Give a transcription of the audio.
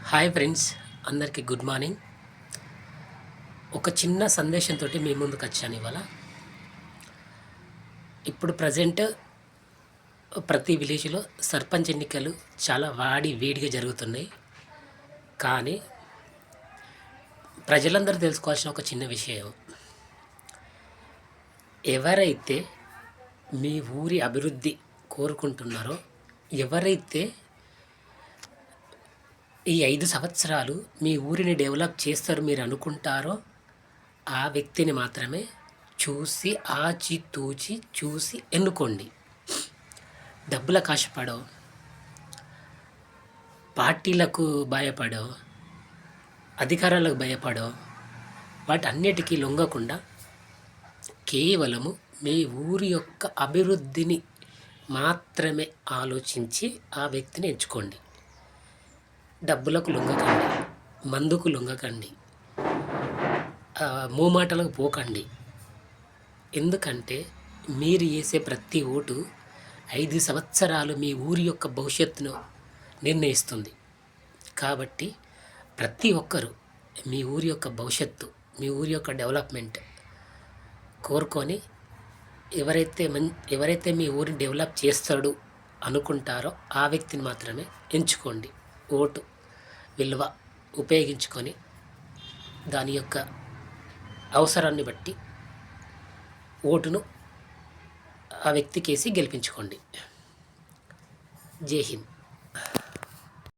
Hi friends, అందరికీ good morning. ఒక చిన్న సందేశంతో మీ ముందుకు వచ్చాను ఇవాళ. ఇప్పుడు ప్రజెంట్ ప్రతి విలేజ్లో సర్పంచ్ ఎన్నికలు చాలా వేడిగా జరుగుతున్నాయి. కానీ ప్రజలందరూ తెలుసుకోవాల్సిన ఒక చిన్న విషయం, ఎవరైతే మీ ఊరి అభివృద్ధి కోరుకుంటున్నారో, ఎవరైతే ఈ 5 సంవత్సరాలు మీ ఊరిని డెవలప్ చేస్తారు మీరు అనుకుంటారో, ఆ వ్యక్తిని మాత్రమే చూసి ఆచితూచి చూసి ఎన్నుకోండి. డబ్బులకు ఆశపడో, పార్టీలకు భయపడో, అధికారాలకు భయపడో, వాటన్నిటికీ లొంగకుండా కేవలము మీ ఊరి యొక్క అభివృద్ధిని మాత్రమే ఆలోచించి ఆ వ్యక్తిని ఎంచుకోండి. డబ్బులకు లొంగకండి, మందుకు లొంగకండి, మూమాటలకు పోకండి. ఎందుకంటే మీరు వేసే ప్రతి ఓటు 5 సంవత్సరాలు మీ ఊరి యొక్క భవిష్యత్తును నిర్ణయిస్తుంది. కాబట్టి ప్రతి ఒక్కరూ మీ ఊరి యొక్క భవిష్యత్తు, మీ ఊరి యొక్క డెవలప్మెంట్ కోరుకొని ఎవరైతే మీ ఊరిని డెవలప్ చేస్తాడు అనుకుంటారో ఆ వ్యక్తిని మాత్రమే ఎంచుకోండి. ఓటు విలువ ఉపయోగించుకొని దాని యొక్క అవసరాన్ని బట్టి ఓటును ఆ వ్యక్తికేసి గెలిపించుకోండి. జై హింద్.